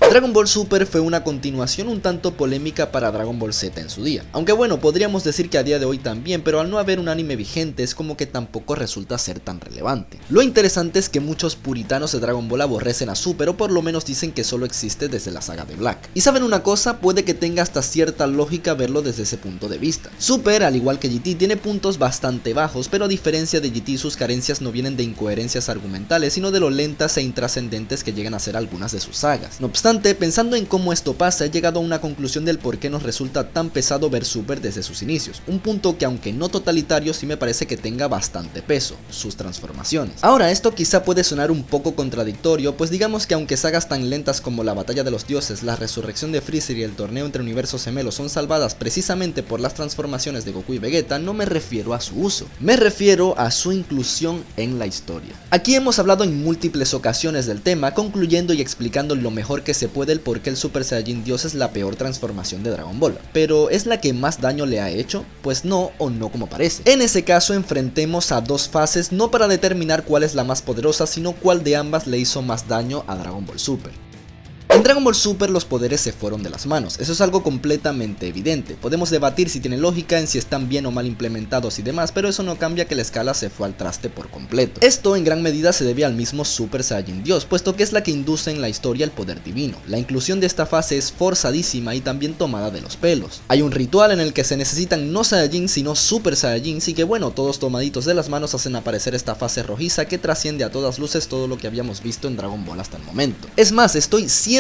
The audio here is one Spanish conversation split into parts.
Dragon Ball Super fue una continuación un tanto polémica para Dragon Ball Z en su día, aunque bueno, podríamos decir que a día de hoy también, pero al no haber un anime vigente es como que tampoco resulta ser tan relevante. Lo interesante es que muchos puritanos de Dragon Ball aborrecen a Super, o por lo menos dicen que solo existe desde la saga de Black. Y saben una cosa, puede que tenga hasta cierta lógica verlo desde ese punto de vista. Super, al igual que GT, tiene puntos bastante bajos, pero a diferencia de GT sus carencias no vienen de incoherencias argumentales, sino de lo lentas e intrascendentes que llegan a ser algunas de sus sagas. No obstante, pensando en cómo esto pasa, he llegado a una conclusión del por qué nos resulta tan pesado ver Super desde sus inicios, un punto que aunque no totalitario sí me parece que tenga bastante peso, sus transformaciones. Ahora esto quizá puede sonar un poco contradictorio, pues digamos que aunque sagas tan lentas como la batalla de los dioses, la resurrección de Freezer y el torneo entre universos gemelos son salvadas precisamente por las transformaciones de Goku y Vegeta, no me refiero a su uso, me refiero a su inclusión en la historia. Aquí hemos hablado en múltiples ocasiones del tema, concluyendo y explicando lo mejor que se puede el por qué el Super Saiyajin Dios es la peor transformación de Dragon Ball, pero ¿es la que más daño le ha hecho? Pues no, o no como parece. En ese caso enfrentemos a dos fases no para determinar cuál es la más poderosa, sino cuál de ambas le hizo más daño a Dragon Ball Super. En Dragon Ball Super los poderes se fueron de las manos, eso es algo completamente evidente. Podemos debatir si tiene lógica, en si están bien o mal implementados y demás, pero eso no cambia que la escala se fue al traste por completo. Esto en gran medida se debe al mismo Super Saiyajin Dios, puesto que es la que induce en la historia el poder divino. La inclusión de esta fase es forzadísima y también tomada de los pelos. Hay un ritual en el que se necesitan no Saiyajin sino Super Saiyajin, y que bueno, todos tomaditos de las manos hacen aparecer esta fase rojiza que trasciende a todas luces todo lo que habíamos visto en Dragon Ball hasta el momento. Es más, estoy 100%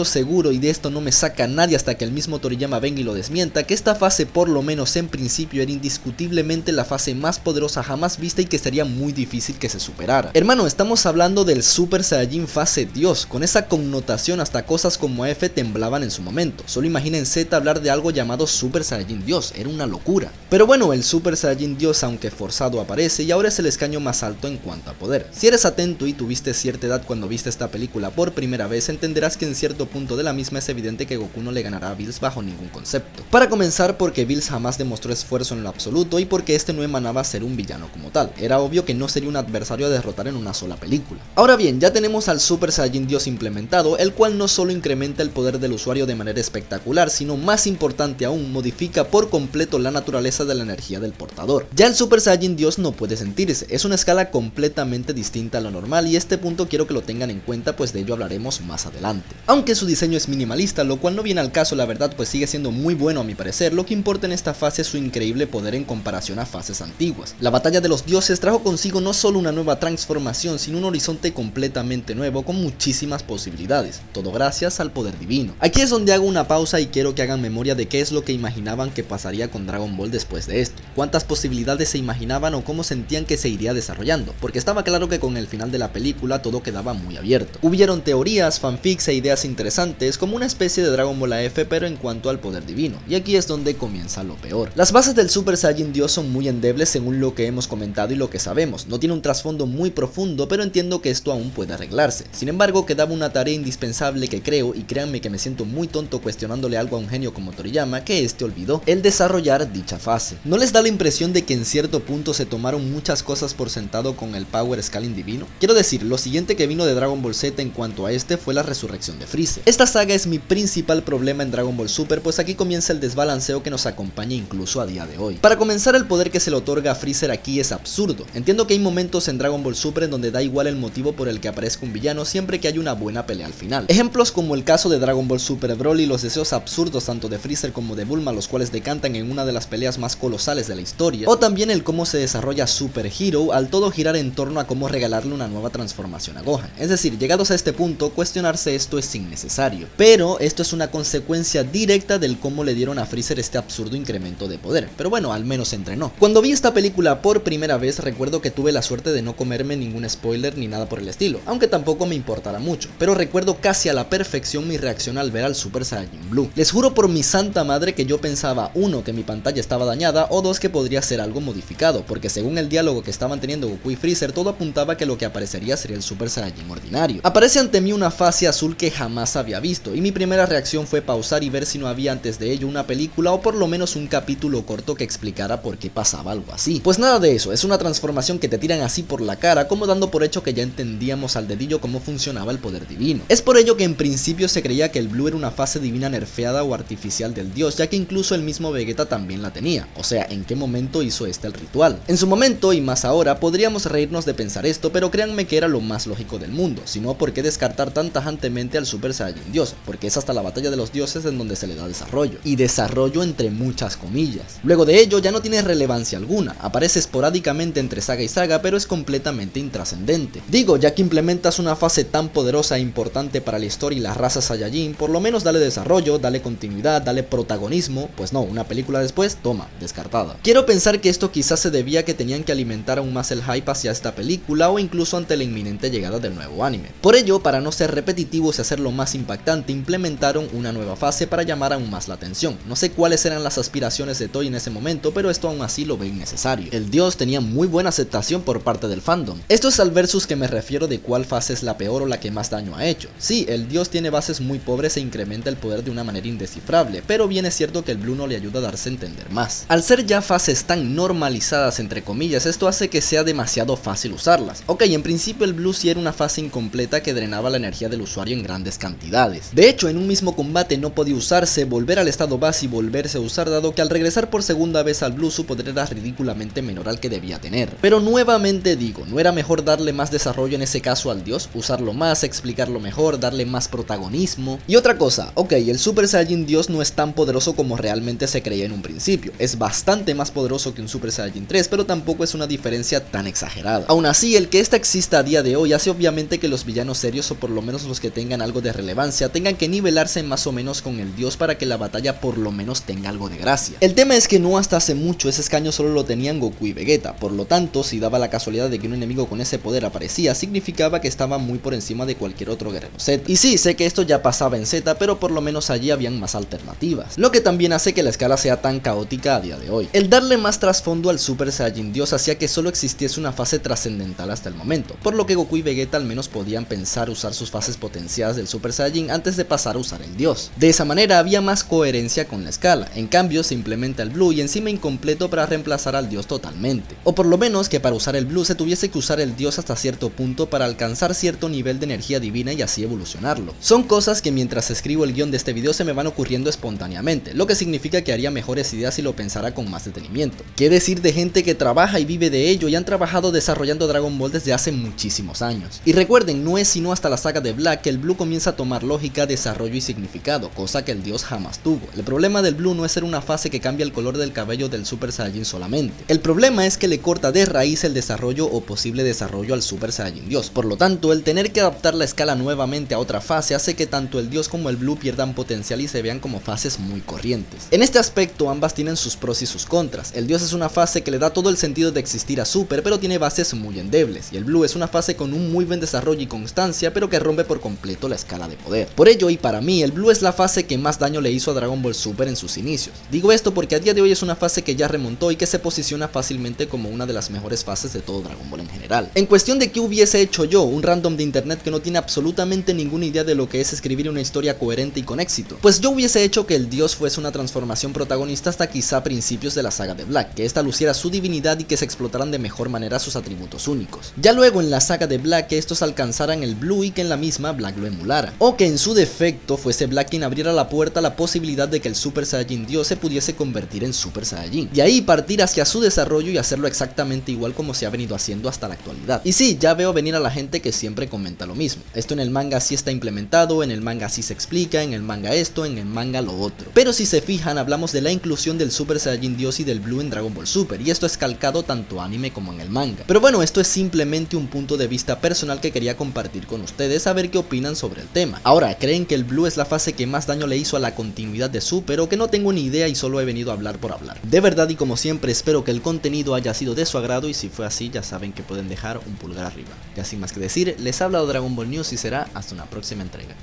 seguro, y de esto no me saca nadie hasta que el mismo Toriyama venga y lo desmienta, que esta fase por lo menos en principio era indiscutiblemente la fase más poderosa jamás vista y que sería muy difícil que se superara. Hermano, estamos hablando del Super Saiyajin fase Dios, con esa connotación hasta cosas como F temblaban en su momento. Solo imaginen Z hablar de algo llamado Super Saiyajin Dios, era una locura. Pero bueno, el Super Saiyajin Dios aunque forzado aparece y ahora es el escaño más alto en cuanto a poder. Si eres atento y tuviste cierta edad cuando viste esta película por primera vez, entenderás que en cierto punto de la misma es evidente que Goku no le ganará a Bills bajo ningún concepto. Para comenzar, porque Bills jamás demostró esfuerzo en lo absoluto y porque este no emanaba ser un villano como tal. Era obvio que no sería un adversario a derrotar en una sola película. Ahora bien, ya tenemos al Super Saiyajin Dios implementado, el cual no solo incrementa el poder del usuario de manera espectacular, sino más importante aún, modifica por completo la naturaleza de la energía del portador. Ya el Super Saiyajin Dios no puede sentirse, es una escala completamente distinta a lo normal, y este punto quiero que lo tengan en cuenta, pues de ello hablaremos más adelante. Aunque su diseño es minimalista, lo cual no viene al caso la verdad, pues sigue siendo muy bueno a mi parecer, lo que importa en esta fase es su increíble poder en comparación a fases antiguas. La batalla de los dioses trajo consigo no solo una nueva transformación, sino un horizonte completamente nuevo con muchísimas posibilidades, todo gracias al poder divino. Aquí es donde hago una pausa y quiero que hagan memoria de qué es lo que imaginaban que pasaría con Dragon Ball después de esto, cuántas posibilidades se imaginaban o cómo sentían que se iría desarrollando, porque estaba claro que con el final de la película todo quedaba muy abierto. Hubieron teorías, fanfics e ideas interesantes como una especie de Dragon Ball AF pero en cuanto al poder divino, y aquí es donde comienza lo peor. Las bases del Super Saiyajin Dios son muy endebles según lo que hemos comentado y lo que sabemos, no tiene un trasfondo muy profundo, pero entiendo que esto aún puede arreglarse. Sin embargo, quedaba una tarea indispensable que creo, y créanme que me siento muy tonto cuestionándole algo a un genio como Toriyama, que este olvidó: el desarrollar dicha fase. ¿No les da la impresión de que en cierto punto se tomaron muchas cosas por sentado con el Power Scaling divino? Quiero decir, lo siguiente que vino de Dragon Ball Z en cuanto a este fue la resurrección de Freezer. Esta saga es mi principal problema en Dragon Ball Super, pues aquí comienza el desbalanceo que nos acompaña incluso a día de hoy. Para comenzar, el poder que se le otorga a Freezer aquí es absurdo. Entiendo que hay momentos en Dragon Ball Super en donde da igual el motivo por el que aparezca un villano siempre que haya una buena pelea al final. Ejemplos como el caso de Dragon Ball Super Broly y los deseos absurdos tanto de Freezer como de Bulma, los cuales decantan en una de las peleas más colosales de la historia, o también el cómo se desarrolla Super Hero al todo girar en torno a cómo regalarle una nueva transformación a Gohan. Es decir, llegados a este punto, cuestionarse esto es innecesario, pero esto es una consecuencia directa del cómo le dieron a Freezer este absurdo incremento de poder, pero bueno, al menos entrenó. Cuando vi esta película por primera vez, recuerdo que tuve la suerte de no comerme ningún spoiler ni nada por el estilo, aunque tampoco me importara mucho, pero recuerdo casi a la perfección mi reacción al ver al Super Saiyajin Blue. Les juro por mi santa madre que yo pensaba, uno, que mi pantalla estaba dañada, o dos, que podría ser algo modificado, porque según el diálogo que estaban teniendo Goku y Freezer, todo apuntaba que lo que aparecería sería el Super Saiyajin ordinario. Aparece ante mí una fase azul que jamás había visto, y mi primera reacción fue pausar y ver si no había antes de ello una película o por lo menos un capítulo corto que explicara por qué pasaba algo así. Pues nada de eso, es una transformación que te tiran así por la cara, como dando por hecho que ya entendíamos al dedillo cómo funcionaba el poder divino. Es por ello que en principio se creía que el Blue era una fase divina nerfeada o artificial del dios, ya que incluso el mismo Vegeta también la tenía. O sea, ¿en qué momento hizo este el ritual? En su momento, y más ahora, podríamos reírnos de pensar esto, pero créanme que era lo más lógico del mundo, si no, ¿por qué descartar tan tajantemente al Super Saiyajin Dios? Porque es hasta la batalla de los dioses en donde se le da desarrollo, y desarrollo entre muchas comillas. Luego de ello ya no tiene relevancia alguna, aparece esporádicamente entre saga y saga, pero es completamente intrascendente. Digo, ya que implementas una fase tan poderosa e importante para la historia y la raza Saiyajin, por lo menos dale desarrollo, dale continuidad, dale protagonismo. Pues no, una película después, toma, descartada. Quiero pensar que esto quizás se debía a que tenían que alimentar aún más el hype hacia esta película o incluso ante la inminente llegada del nuevo anime. Por ello, para no ser repetitivos y hacerlo más impactante, implementaron una nueva fase para llamar aún más la atención. No sé cuáles eran las aspiraciones de Toei en ese momento, pero esto aún así lo veo innecesario. El dios tenía muy buena aceptación por parte del fandom. Esto es al versus que me refiero de cuál fase es la peor o la que más daño ha hecho. Sí, el dios tiene bases muy pobres e incrementa el poder de una manera indescifrable, pero bien es cierto que el Blue no le ayuda a darse a entender más. Al ser ya fases tan normalizadas entre comillas, esto hace que sea demasiado fácil usarlas. Ok, en principio el Blue sí era una fase incompleta que drenaba la energía del usuario en grandes cantidades. De hecho, en un mismo combate no podía usarse, volver al estado base y volverse a usar, dado que al regresar por segunda vez al Blue su poder era ridículamente menor al que debía tener. Pero nuevamente digo, ¿no era mejor darle más desarrollo en ese caso al dios? Usarlo más, explicarlo mejor, darle más protagonismo. Y otra cosa, ok, el Super Saiyajin Dios no es tan poderoso como realmente se creía en un principio. Es bastante más poderoso que un Super Saiyajin 3, pero tampoco es una diferencia tan exagerada. Aún así, el que esta exista a día de hoy hace obviamente que los villanos serios, o por lo menos los que tengan algo de relevancia, tengan que nivelarse más o menos con el dios para que la batalla por lo menos tenga algo de gracia. El tema es que no hasta hace mucho ese escaño solo lo tenían Goku y Vegeta, por lo tanto, si daba la casualidad de que un enemigo con ese poder aparecía, significaba que estaba muy por encima de cualquier otro guerrero Z. Y sí, sé que esto ya pasaba en Z, pero por lo menos allí habían más alternativas, lo que también hace que la escala sea tan caótica a día de hoy. El darle más trasfondo al Super Saiyajin Dios hacía que solo existiese una fase trascendental hasta el momento, por lo que Goku y Vegeta al menos podían pensar usar sus fases potenciadas del Super Saiyajin antes de pasar a usar el Dios. De esa manera había más coherencia con la escala. En cambio se implementa el Blue y encima incompleto para reemplazar al Dios totalmente, o por lo menos que para usar el Blue se tuviese que usar el Dios hasta cierto punto para alcanzar cierto nivel de energía divina y así evolucionarlo. Son cosas que mientras escribo el guión de este video se me van ocurriendo espontáneamente, lo que significa que haría mejores ideas si lo pensara con más detenimiento. ¿Qué decir de gente que trabaja y vive de ello y han trabajado desarrollando Dragon Ball desde hace muchísimos años? Y recuerden, no es sino hasta la saga de Black que el Blue comienza a tomar lógica, desarrollo y significado, cosa que el Dios jamás tuvo. El problema del Blue no es ser una fase que cambia el color del cabello del Super Saiyajin solamente. El problema es que le corta de raíz el desarrollo o posible desarrollo al Super Saiyajin Dios. Por lo tanto, el tener que adaptar la escala nuevamente a otra fase hace que tanto el Dios como el Blue pierdan potencial y se vean como fases muy corrientes. En este aspecto ambas tienen sus pros y sus contras. El Dios es una fase que le da todo el sentido de existir a Super, pero tiene bases muy endebles, y el Blue es una fase con un muy buen desarrollo y constancia, pero que rompe por completo la escala de poder. Por ello, y para mí, el Blue es la fase que más daño le hizo a Dragon Ball Super en sus inicios. Digo esto porque a día de hoy es una fase que ya remontó y que se posiciona fácilmente como una de las mejores fases de todo Dragon Ball en general. En cuestión de qué hubiese hecho yo, un random de internet que no tiene absolutamente ninguna idea de lo que es escribir una historia coherente y con éxito, pues yo hubiese hecho que el Dios fuese una transformación protagonista hasta quizá principios de la saga de Black, que esta luciera su divinidad y que se explotaran de mejor manera sus atributos únicos. Ya luego en la saga de Black que estos alcanzaran el Blue y que en la misma Black lo emulara, o que en su defecto fuese Black quien abriera la puerta a la posibilidad de que el Super Saiyajin Dios se pudiese convertir en Super Saiyajin, y ahí partir hacia su desarrollo y hacerlo exactamente igual como se ha venido haciendo hasta la actualidad. Y sí, ya veo venir a la gente que siempre comenta lo mismo. Esto en el manga sí está implementado, en el manga sí se explica, en el manga esto, en el manga lo otro. Pero si se fijan, hablamos de la inclusión del Super Saiyajin Dios y del Blue en Dragon Ball Super, y esto es calcado tanto anime como en el manga. Pero bueno, esto es simplemente un punto de vista personal que quería compartir con ustedes, a ver qué opinan sobre el tema. Ahora, ¿creen que el Blue es la fase que más daño le hizo a la continuidad de Super, o que no tengo ni idea y solo he venido a hablar por hablar? De verdad y como siempre espero que el contenido haya sido de su agrado, y si fue así ya saben que pueden dejar un pulgar arriba. Ya sin más que decir, les ha hablado Dragon Ball News y será hasta una próxima entrega.